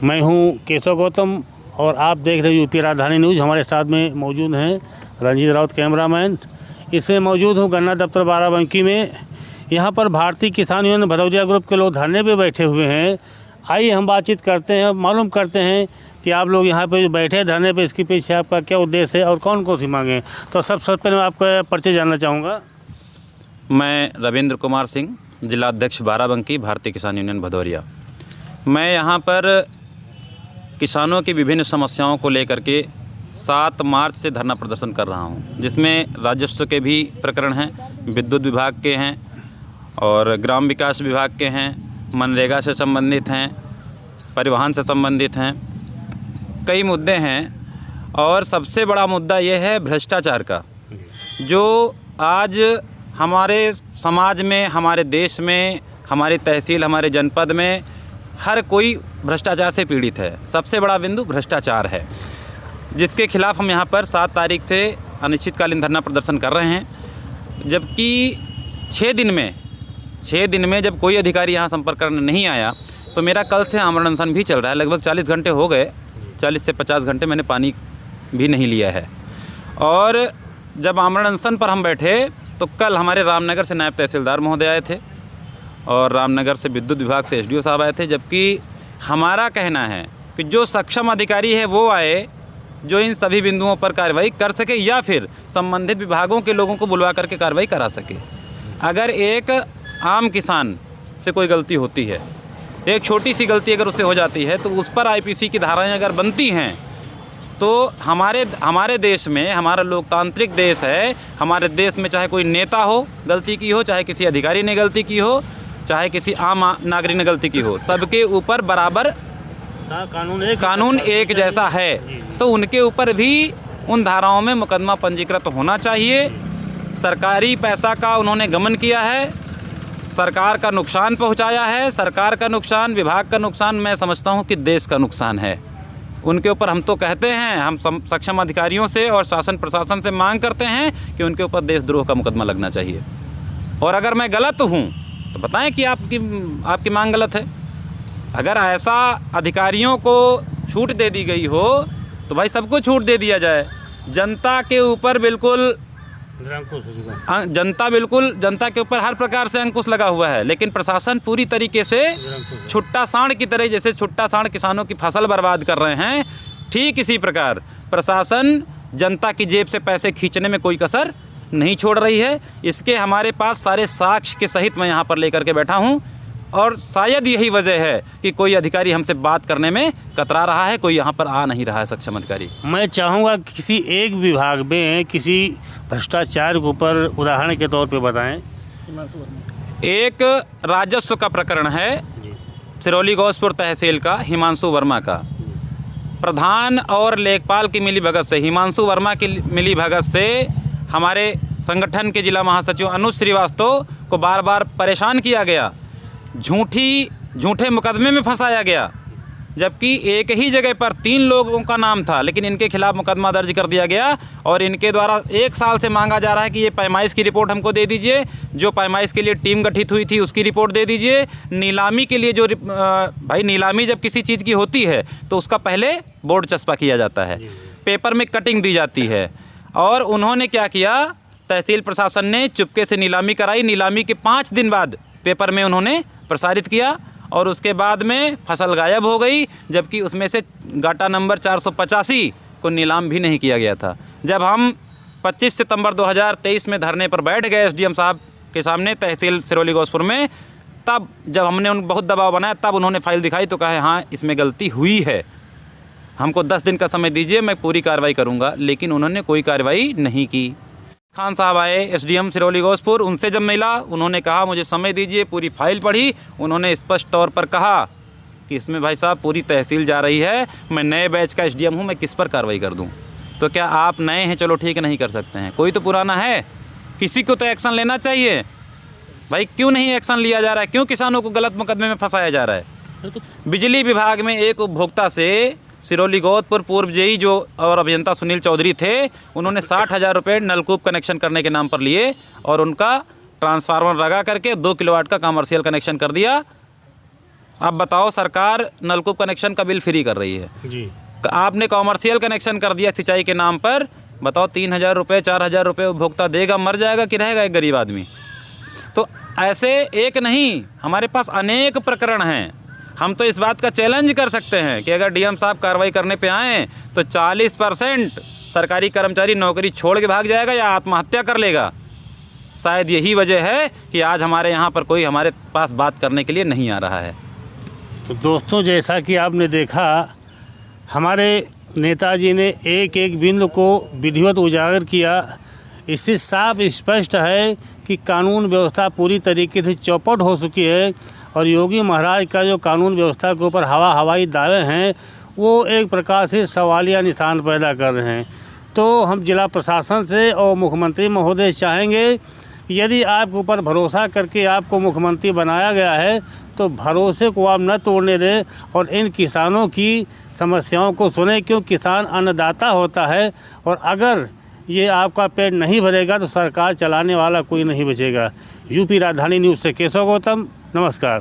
मैं हूं केशव गौतम और आप देख रहे हैं यूपी राजधानी न्यूज़। हमारे साथ में मौजूद हैं रंजीत राउत कैमरामैन। इसमें मौजूद हूं गन्ना दफ्तर बाराबंकी में। यहां पर भारतीय किसान यूनियन भदौरिया ग्रुप के लोग धरने पे बैठे हुए हैं। आइए हम बातचीत करते हैं, मालूम करते हैं कि आप लोग यहाँ पे बैठे धरने पे, इसके पीछे आपका क्या उद्देश्य है और कौन कौन सी मांगें। तो सबसे पहले मैं आपका परिचय जानना चाहूँगा। मैं रविंद्र कुमार सिंह, जिला अध्यक्ष बाराबंकी, भारतीय किसान यूनियन भदौरिया। मैं यहाँ पर किसानों की विभिन्न समस्याओं को लेकर के 7 मार्च से धरना प्रदर्शन कर रहा हूँ, जिसमें राजस्व के भी प्रकरण हैं, विद्युत विभाग के हैं और ग्राम विकास विभाग के हैं, मनरेगा से संबंधित हैं, परिवहन से संबंधित हैं, कई मुद्दे हैं। और सबसे बड़ा मुद्दा ये है भ्रष्टाचार का, जो आज हमारे समाज में, हमारे देश में, हमारी तहसील, हमारे जनपद में हर कोई भ्रष्टाचार से पीड़ित है। सबसे बड़ा बिंदु भ्रष्टाचार है, जिसके खिलाफ हम यहाँ पर 7 तारीख से अनिश्चितकालीन धरना प्रदर्शन कर रहे हैं। जबकि 6 दिन में जब कोई अधिकारी यहाँ संपर्क करने नहीं आया, तो मेरा कल से आमरण अनशन भी चल रहा है। लगभग 40 घंटे हो गए, 40 से 50 घंटे मैंने पानी भी नहीं लिया है। और जब आमरण अनशन पर हम बैठे तो कल हमारे रामनगर से नायब तहसीलदार महोदय आए थे और रामनगर से विद्युत विभाग से एसडीओ साहब आए थे। जबकि हमारा कहना है कि जो सक्षम अधिकारी है वो आए, जो इन सभी बिंदुओं पर कार्रवाई कर सके या फिर संबंधित विभागों के लोगों को बुलवा करके कार्रवाई करा सके। अगर एक आम किसान से कोई गलती होती है, एक छोटी सी गलती अगर उससे हो जाती है, तो उस पर आईपीसी की धाराएं अगर बनती हैं, तो हमारे देश में, हमारा लोकतांत्रिक देश है, हमारे देश में चाहे कोई नेता हो गलती की हो, चाहे किसी अधिकारी ने गलती की हो, चाहे किसी आम नागरिक ने गलती की हो, सबके ऊपर बराबर कानून एक जैसा है। तो उनके ऊपर भी उन धाराओं में मुकदमा पंजीकृत होना चाहिए। सरकारी पैसा का उन्होंने गमन किया है, सरकार का नुकसान पहुंचाया है। सरकार का नुकसान, विभाग का नुकसान, मैं समझता हूं कि देश का नुकसान है। उनके ऊपर हम तो कहते हैं, हम सक्षम अधिकारियों से और शासन प्रशासन से मांग करते हैं कि उनके ऊपर देशद्रोह का मुकदमा लगना चाहिए। और अगर मैं गलत हूं तो बताएं कि आपकी मांग गलत है। अगर ऐसा अधिकारियों को छूट दे दी गई हो तो भाई सबको छूट दे दिया जाए। जनता के ऊपर बिल्कुल जनता के ऊपर हर प्रकार से अंकुश लगा हुआ है, लेकिन प्रशासन पूरी तरीके से छुट्टा सांड की तरह, जैसे छुट्टा सांड किसानों की फसल बर्बाद कर रहे हैं, ठीक इसी प्रकार प्रशासन जनता की जेब से पैसे खींचने में कोई कसर नहीं छोड़ रही है। इसके हमारे पास सारे साक्ष्य के सहित मैं यहाँ पर लेकर के बैठा हूँ। और शायद यही वजह है कि कोई अधिकारी हमसे बात करने में कतरा रहा है, कोई यहाँ पर आ नहीं रहा है सक्षम अधिकारी। मैं चाहूँगा किसी एक विभाग में किसी भ्रष्टाचार के ऊपर उदाहरण के तौर पे बताएं। एक राजस्व का प्रकरण है, सिरौली गौसपुर तहसील का, हिमांशु वर्मा का। प्रधान और लेखपाल की मिलीभगत से, हिमांशु वर्मा की मिलीभगत से हमारे संगठन के जिला महासचिव अनुज श्रीवास्तव को बार बार परेशान किया गया, झूठे मुकदमे में फंसाया गया। जबकि एक ही जगह पर 3 लोगों का नाम था, लेकिन इनके खिलाफ मुकदमा दर्ज कर दिया गया और इनके द्वारा 1 साल से मांगा जा रहा है कि ये पैमाइश की रिपोर्ट हमको दे दीजिए, जो पैमाइश के लिए टीम गठित हुई थी उसकी रिपोर्ट दे दीजिए। नीलामी के लिए भाई नीलामी जब किसी चीज़ की होती है तो उसका पहले बोर्ड चस्पा किया जाता है, पेपर में कटिंग दी जाती है। और उन्होंने क्या किया, तहसील प्रशासन ने चुपके से नीलामी कराई। नीलामी के 5 दिन बाद पेपर में उन्होंने प्रसारित किया और उसके बाद में फसल गायब हो गई, जबकि उसमें से गाटा नंबर 485 को नीलाम भी नहीं किया गया था। जब हम 25 सितंबर 2023 में धरने पर बैठ गए एसडीएम साहब के सामने तहसील सिरौली गौसपुर में, तब जब हमने उन बहुत दबाव बनाया, तब उन्होंने फाइल दिखाई तो कहा हाँ इसमें गलती हुई है, हमको 10 दिन का समय दीजिए, मैं पूरी कार्रवाई करूँगा। लेकिन उन्होंने कोई कार्रवाई नहीं की। खान साहब आए एसडीएम सिरौली गौसपुर, उनसे जब मिला उन्होंने कहा मुझे समय दीजिए, पूरी फाइल पढ़ी। उन्होंने स्पष्ट तौर पर कहा कि इसमें भाई साहब पूरी तहसील जा रही है, मैं नए बैच का एसडीएम हूँ, मैं किस पर कार्रवाई कर दूँ। तो क्या आप नए हैं, चलो ठीक है, नहीं कर सकते हैं, कोई तो पुराना है, किसी को तो एक्शन लेना चाहिए। भाई क्यों नहीं एक्शन लिया जा रहा है, क्यों किसानों को गलत मुकदमे में फंसाया जा रहा है। बिजली विभाग में एक उपभोक्ता से सिरौली गौतपुर पूर्व जेई जो और अभियंता सुनील चौधरी थे, उन्होंने 60,000 रुपये नलकूप कनेक्शन करने के नाम पर लिए और उनका ट्रांसफार्मर लगा करके 2 किलोवाट का कमर्शियल कनेक्शन कर दिया। अब बताओ, सरकार नलकूप कनेक्शन का बिल फ्री कर रही है, जी। आपने कॉमर्शियल कनेक्शन कर दिया सिंचाई के नाम पर, बताओ 3,000 रुपये 4,000 रुपये उपभोक्ता देगा, मर जाएगा कि रहेगा एक गरीब आदमी। तो ऐसे एक नहीं, हमारे पास अनेक प्रकरण हैं। हम तो इस बात का चैलेंज कर सकते हैं कि अगर डीएम साहब कार्रवाई करने पे आएँ तो 40% सरकारी कर्मचारी नौकरी छोड़ के भाग जाएगा या आत्महत्या कर लेगा। शायद यही वजह है कि आज हमारे यहाँ पर कोई हमारे पास बात करने के लिए नहीं आ रहा है। तो दोस्तों, जैसा कि आपने देखा, हमारे नेताजी ने एक एक बिंदु को विधिवत उजागर किया। इससे साफ स्पष्ट है कि कानून व्यवस्था पूरी तरीके से चौपट हो चुकी है और योगी महाराज का जो कानून व्यवस्था के ऊपर हवाई दावे हैं वो एक प्रकार से सवालिया निशान पैदा कर रहे हैं। तो हम जिला प्रशासन से और मुख्यमंत्री महोदय चाहेंगे, यदि आपके ऊपर भरोसा करके आपको मुख्यमंत्री बनाया गया है तो भरोसे को आप न तोड़ने दें और इन किसानों की समस्याओं को सुने, क्यों किसान अन्नदाता होता है और अगर ये आपका पेट नहीं भरेगा तो सरकार चलाने वाला कोई नहीं बचेगा। यूपी राजधानी न्यूज़ से केशव गौतम, नमस्कार।